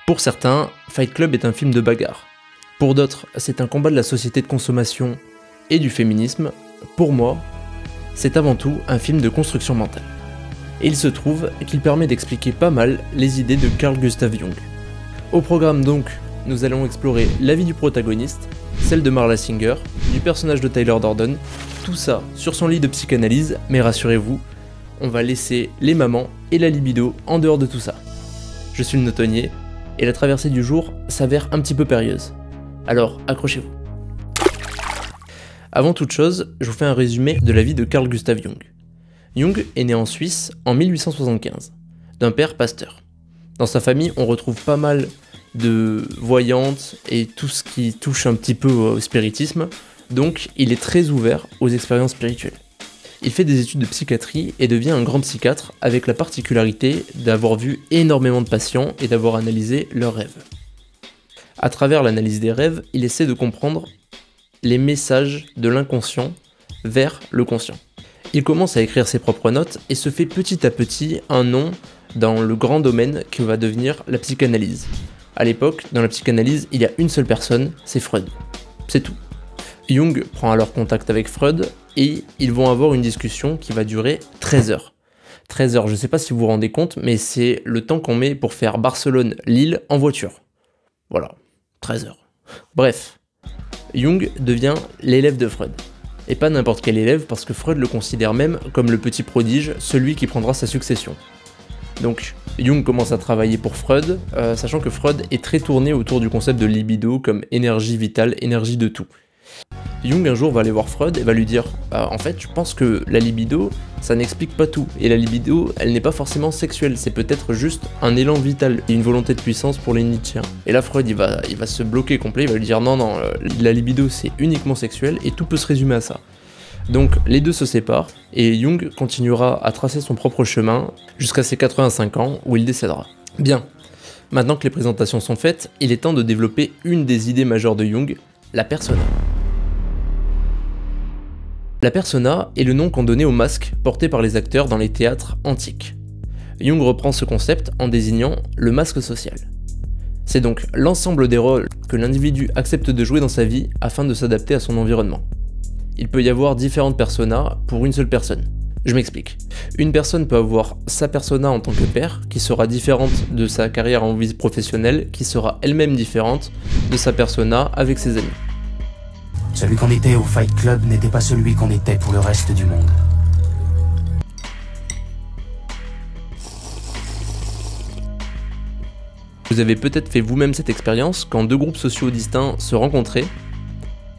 Pour certains, Fight Club est un film de bagarre. Pour d'autres, c'est un combat de la société de consommation et du féminisme. Pour moi, c'est avant tout un film de construction mentale. Et il se trouve qu'il permet d'expliquer pas mal les idées de Carl Gustav Jung. Au programme donc, nous allons explorer la vie du protagoniste, celle de Marla Singer, du personnage de Tyler Durden, tout ça sur son lit de psychanalyse, mais rassurez-vous, on va laisser les mamans et la libido en dehors de tout ça. Je suis le notonnier, et la traversée du jour s'avère un petit peu périlleuse. Alors, accrochez-vous. Avant toute chose, je vous fais un résumé de la vie de Carl Gustav Jung. Jung est né en Suisse en 1875, d'un père pasteur. Dans sa famille, on retrouve pas mal de voyantes et tout ce qui touche un petit peu au spiritisme, donc il est très ouvert aux expériences spirituelles. Il fait des études de psychiatrie et devient un grand psychiatre avec la particularité d'avoir vu énormément de patients et d'avoir analysé leurs rêves. À travers l'analyse des rêves, il essaie de comprendre les messages de l'inconscient vers le conscient. Il commence à écrire ses propres notes et se fait petit à petit un nom dans le grand domaine qui va devenir la psychanalyse. À l'époque, dans la psychanalyse, il y a une seule personne, c'est Freud. C'est tout. Jung prend alors contact avec Freud et ils vont avoir une discussion qui va durer 13 heures. 13 heures, je ne sais pas si vous vous rendez compte, mais c'est le temps qu'on met pour faire Barcelone-Lille en voiture. Voilà, 13 heures. Bref, Jung devient l'élève de Freud. Et pas n'importe quel élève, parce que Freud le considère même comme le petit prodige, celui qui prendra sa succession. Donc, Jung commence à travailler pour Freud, sachant que Freud est très tourné autour du concept de libido comme énergie vitale, énergie de tout. Jung un jour va aller voir Freud et va lui dire en fait je pense que la libido ça n'explique pas tout, et la libido elle n'est pas forcément sexuelle, c'est peut-être juste un élan vital et une volonté de puissance pour les Nietzschéens. Et là Freud il va se bloquer complet, il va lui dire non, la libido c'est uniquement sexuel et tout peut se résumer à ça. Donc les deux se séparent et Jung continuera à tracer son propre chemin jusqu'à ses 85 ans où il décédera. Bien, maintenant que les présentations sont faites, il est temps de développer une des idées majeures de Jung, la persona. La persona est le nom qu'on donnait aux masques portés par les acteurs dans les théâtres antiques. Jung reprend ce concept en désignant le masque social. C'est donc l'ensemble des rôles que l'individu accepte de jouer dans sa vie afin de s'adapter à son environnement. Il peut y avoir différentes personas pour une seule personne. Je m'explique. Une personne peut avoir sa persona en tant que père, qui sera différente de sa carrière en vie professionnelle, qui sera elle-même différente de sa persona avec ses amis. Celui qu'on était au Fight Club n'était pas celui qu'on était pour le reste du monde. Vous avez peut-être fait vous-même cette expérience quand deux groupes sociaux distincts se rencontraient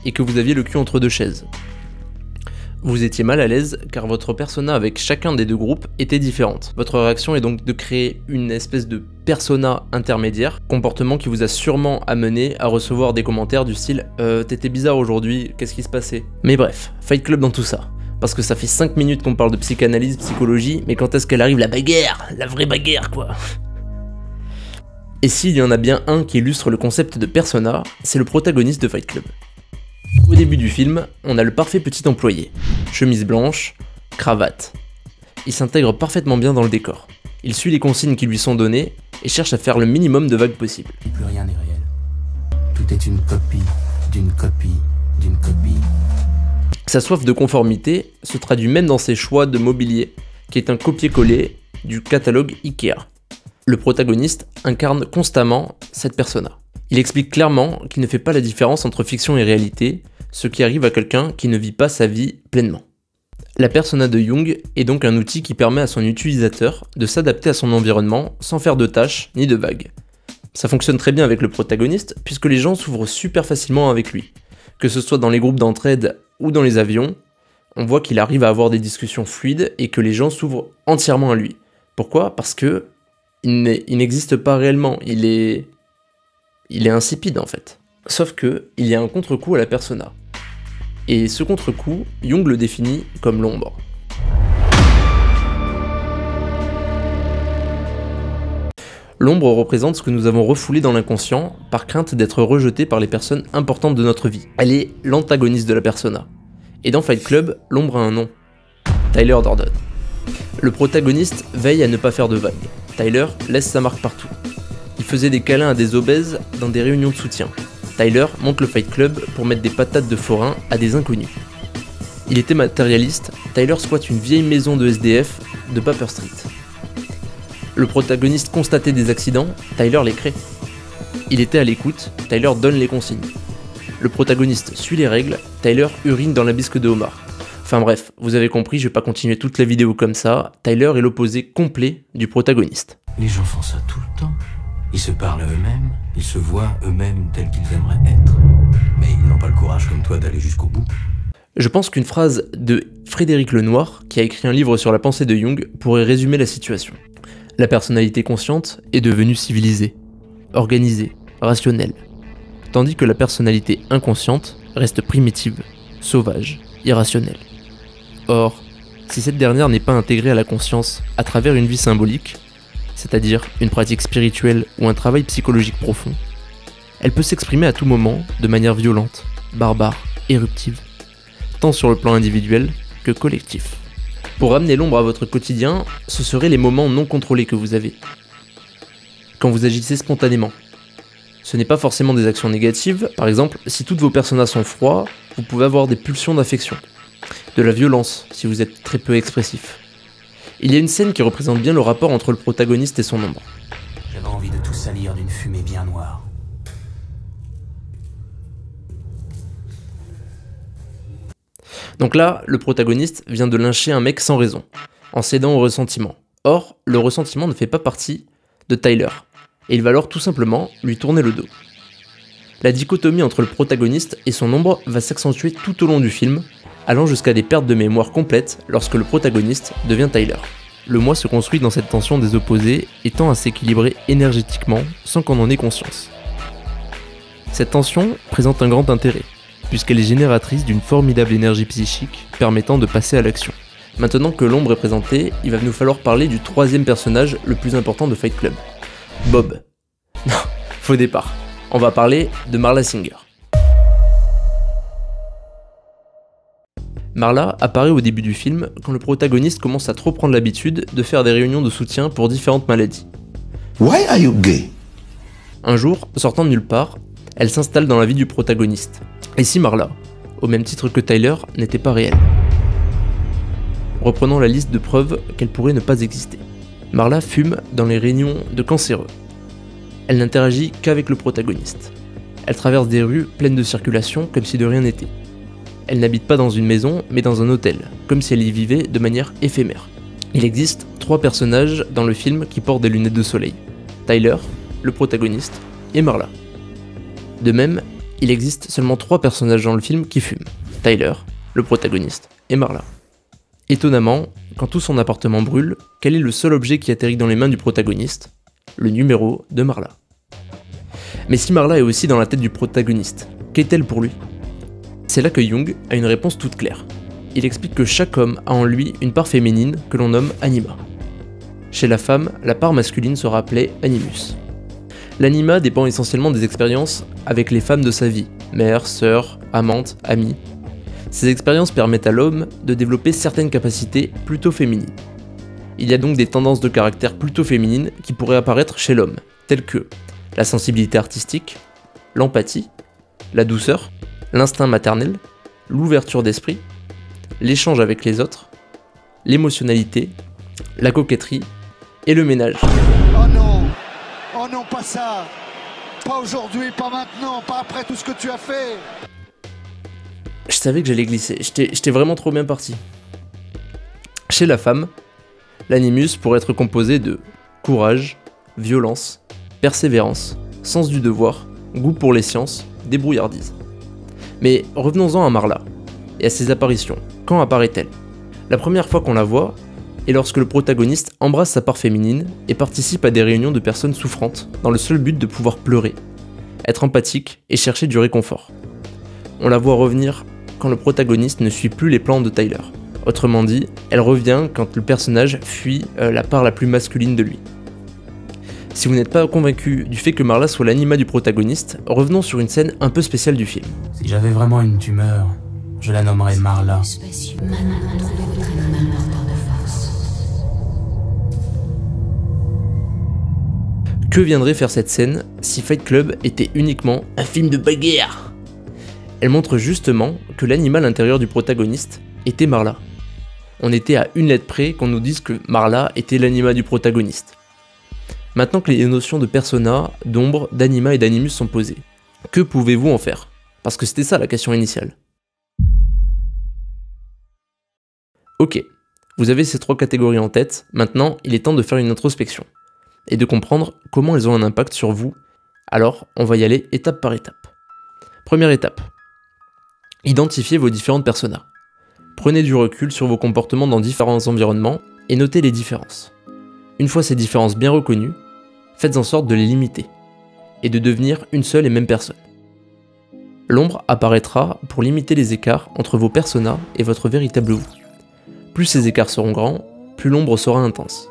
et que vous aviez le cul entre deux chaises. Vous étiez mal à l'aise car votre persona avec chacun des deux groupes était différente. Votre réaction est donc de créer une espèce de persona intermédiaire, comportement qui vous a sûrement amené à recevoir des commentaires du style « t'étais bizarre aujourd'hui, qu'est-ce qui se passait ?» Mais bref, Fight Club dans tout ça. Parce que ça fait 5 minutes qu'on parle de psychanalyse, psychologie, mais quand est-ce qu'elle arrive la bagarre? La vraie bagarre quoi. Et s'il y en a bien un qui illustre le concept de persona, c'est le protagoniste de Fight Club. Au début du film, on a le parfait petit employé. Chemise blanche, cravate. Il s'intègre parfaitement bien dans le décor. Il suit les consignes qui lui sont données et cherche à faire le minimum de vagues possible. Plus rien n'est réel. Tout est une copie, d'une copie, d'une copie. Sa soif de conformité se traduit même dans ses choix de mobilier, qui est un copier-coller du catalogue Ikea. Le protagoniste incarne constamment cette persona. Il explique clairement qu'il ne fait pas la différence entre fiction et réalité, ce qui arrive à quelqu'un qui ne vit pas sa vie pleinement. La persona de Jung est donc un outil qui permet à son utilisateur de s'adapter à son environnement sans faire de tâches ni de vagues. Ça fonctionne très bien avec le protagoniste puisque les gens s'ouvrent super facilement avec lui. Que ce soit dans les groupes d'entraide ou dans les avions, on voit qu'il arrive à avoir des discussions fluides et que les gens s'ouvrent entièrement à lui. Pourquoi ? Parce que il n'existe pas réellement, il est insipide en fait. Sauf que il y a un contre-coup à la persona. Et ce contre-coup, Jung le définit comme l'ombre. L'ombre représente ce que nous avons refoulé dans l'inconscient par crainte d'être rejeté par les personnes importantes de notre vie. Elle est l'antagoniste de la persona. Et dans Fight Club, l'ombre a un nom. Tyler Durden. Le protagoniste veille à ne pas faire de vagues. Tyler laisse sa marque partout. Il faisait des câlins à des obèses dans des réunions de soutien. Tyler monte le Fight Club pour mettre des patates de forain à des inconnus. Il était matérialiste, Tyler squatte une vieille maison de SDF de Paper Street. Le protagoniste constatait des accidents, Tyler les crée. Il était à l'écoute, Tyler donne les consignes. Le protagoniste suit les règles, Tyler urine dans la bisque de homard. Enfin bref, vous avez compris, je vais pas continuer toute la vidéo comme ça, Tyler est l'opposé complet du protagoniste. Les gens font ça tout le temps. Ils se parlent à eux-mêmes, ils se voient eux-mêmes tels qu'ils aimeraient être. Mais ils n'ont pas le courage comme toi d'aller jusqu'au bout. Je pense qu'une phrase de Frédéric Lenoir, qui a écrit un livre sur la pensée de Jung, pourrait résumer la situation. La personnalité consciente est devenue civilisée, organisée, rationnelle, tandis que la personnalité inconsciente reste primitive, sauvage, irrationnelle. Or, si cette dernière n'est pas intégrée à la conscience à travers une vie symbolique, c'est-à-dire une pratique spirituelle ou un travail psychologique profond, elle peut s'exprimer à tout moment de manière violente, barbare, éruptive, tant sur le plan individuel que collectif. Pour ramener l'ombre à votre quotidien, ce seraient les moments non contrôlés que vous avez. Quand vous agissez spontanément. Ce n'est pas forcément des actions négatives, par exemple, si toutes vos personnages sont froids, vous pouvez avoir des pulsions d'affection. De la violence, si vous êtes très peu expressif. Il y a une scène qui représente bien le rapport entre le protagoniste et son ombre. J'avais envie de tout salir d'une fumée bien noire. Donc là, le protagoniste vient de lyncher un mec sans raison, en cédant au ressentiment. Or, le ressentiment ne fait pas partie de Tyler, et il va alors tout simplement lui tourner le dos. La dichotomie entre le protagoniste et son ombre va s'accentuer tout au long du film, allant jusqu'à des pertes de mémoire complètes lorsque le protagoniste devient Tyler. Le moi se construit dans cette tension des opposés et tend à s'équilibrer énergétiquement sans qu'on en ait conscience. Cette tension présente un grand intérêt, puisqu'elle est génératrice d'une formidable énergie psychique permettant de passer à l'action. Maintenant que l'ombre est présentée, il va nous falloir parler du troisième personnage le plus important de Fight Club. Bob. Non, faux départ. On va parler de Marla Singer. Marla apparaît au début du film quand le protagoniste commence à trop prendre l'habitude de faire des réunions de soutien pour différentes maladies. Why are you gay? Un jour, sortant de nulle part, elle s'installe dans la vie du protagoniste. Et si Marla, au même titre que Tyler, n'était pas réelle? Reprenons la liste de preuves qu'elle pourrait ne pas exister. Marla fume dans les réunions de cancéreux. Elle n'interagit qu'avec le protagoniste. Elle traverse des rues pleines de circulation comme si de rien n'était. Elle n'habite pas dans une maison, mais dans un hôtel, comme si elle y vivait de manière éphémère. Il existe 3 personnages dans le film qui portent des lunettes de soleil. Tyler, le protagoniste, et Marla. De même, il existe seulement 3 personnages dans le film qui fument. Tyler, le protagoniste, et Marla. Étonnamment, quand tout son appartement brûle, quel est le seul objet qui atterrit dans les mains du protagoniste? Le numéro de Marla. Mais si Marla est aussi dans la tête du protagoniste, qu'est-elle pour lui? C'est là que Jung a une réponse toute claire. Il explique que chaque homme a en lui une part féminine que l'on nomme anima. Chez la femme, la part masculine sera appelée animus. L'anima dépend essentiellement des expériences avec les femmes de sa vie, mère, sœur, amante, amie. Ces expériences permettent à l'homme de développer certaines capacités plutôt féminines. Il y a donc des tendances de caractère plutôt féminines qui pourraient apparaître chez l'homme, telles que la sensibilité artistique, l'empathie, la douceur, l'instinct maternel, l'ouverture d'esprit, l'échange avec les autres, l'émotionnalité, la coquetterie et le ménage. Oh non! Oh non, pas ça! Pas aujourd'hui, pas maintenant, pas après tout ce que tu as fait! Je savais que j'allais glisser, j'étais vraiment trop bien parti. Chez la femme, l'animus pourrait être composé de courage, violence, persévérance, sens du devoir, goût pour les sciences, débrouillardise. Mais revenons-en à Marla, et à ses apparitions. Quand apparaît-elle? La première fois qu'on la voit est lorsque le protagoniste embrasse sa part féminine et participe à des réunions de personnes souffrantes, dans le seul but de pouvoir pleurer, être empathique et chercher du réconfort. On la voit revenir quand le protagoniste ne suit plus les plans de Tyler. Autrement dit, elle revient quand le personnage fuit la part la plus masculine de lui. Si vous n'êtes pas convaincu du fait que Marla soit l'anima du protagoniste, revenons sur une scène un peu spéciale du film. Si j'avais vraiment une tumeur, je la nommerais Marla. Que viendrait faire cette scène si Fight Club était uniquement un film de bagarre? Elle montre justement que l'animal intérieur du protagoniste était Marla. On était à une lettre près qu'on nous dise que Marla était l'anima du protagoniste. Maintenant que les notions de persona, d'ombre, d'anima et d'animus sont posées, que pouvez-vous en faire? Parce que c'était ça la question initiale. Ok, vous avez ces 3 catégories en tête, maintenant il est temps de faire une introspection, et de comprendre comment elles ont un impact sur vous. Alors, on va y aller étape par étape. Première étape. Identifiez vos différentes personas. Prenez du recul sur vos comportements dans différents environnements et notez les différences. Une fois ces différences bien reconnues, faites en sorte de les limiter et de devenir une seule et même personne. L'ombre apparaîtra pour limiter les écarts entre vos personas et votre véritable vous. Plus ces écarts seront grands, plus l'ombre sera intense.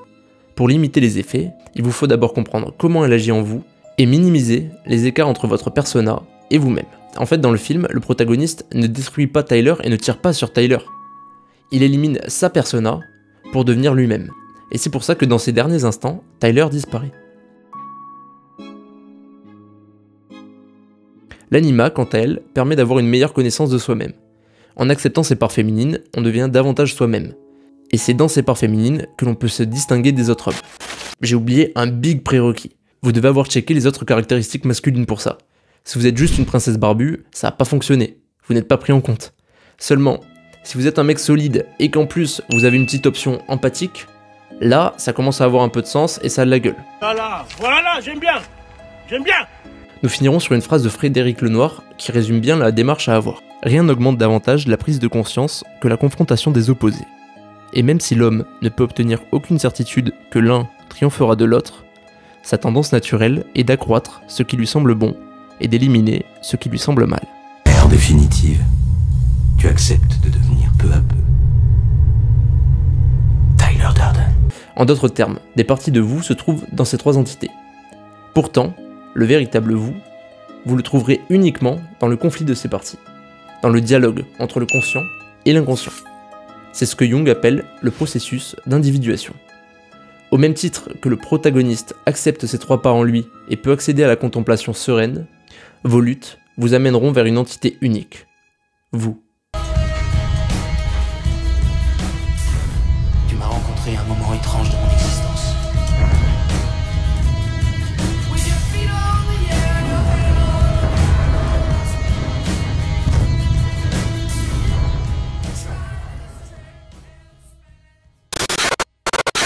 Pour limiter les effets, il vous faut d'abord comprendre comment elle agit en vous et minimiser les écarts entre votre persona et vous-même. En fait, dans le film, le protagoniste ne détruit pas Tyler et ne tire pas sur Tyler. Il élimine sa persona pour devenir lui-même. Et c'est pour ça que dans ces derniers instants, Tyler disparaît. L'anima, quant à elle, permet d'avoir une meilleure connaissance de soi-même. En acceptant ses parts féminines, on devient davantage soi-même. Et c'est dans ces parts féminines que l'on peut se distinguer des autres hommes. J'ai oublié un big prérequis. Vous devez avoir checké les autres caractéristiques masculines pour ça. Si vous êtes juste une princesse barbue, ça n'a pas fonctionné. Vous n'êtes pas pris en compte. Seulement, si vous êtes un mec solide et qu'en plus vous avez une petite option empathique, là, ça commence à avoir un peu de sens et ça a de la gueule. Voilà, j'aime bien. Nous finirons sur une phrase de Frédéric Lenoir qui résume bien la démarche à avoir. Rien n'augmente davantage la prise de conscience que la confrontation des opposés. Et même si l'homme ne peut obtenir aucune certitude que l'un triomphera de l'autre, sa tendance naturelle est d'accroître ce qui lui semble bon et d'éliminer ce qui lui semble mal. Et en définitive, tu acceptes de devenir peu à peu Tyler Durden. En d'autres termes, des parties de vous se trouvent dans ces 3 entités. Pourtant, le véritable vous, vous le trouverez uniquement dans le conflit de ces parties, dans le dialogue entre le conscient et l'inconscient. C'est ce que Jung appelle le processus d'individuation. Au même titre que le protagoniste accepte ces 3 parts en lui et peut accéder à la contemplation sereine, vos luttes vous amèneront vers une entité unique, vous. Tu m'as rencontré un moment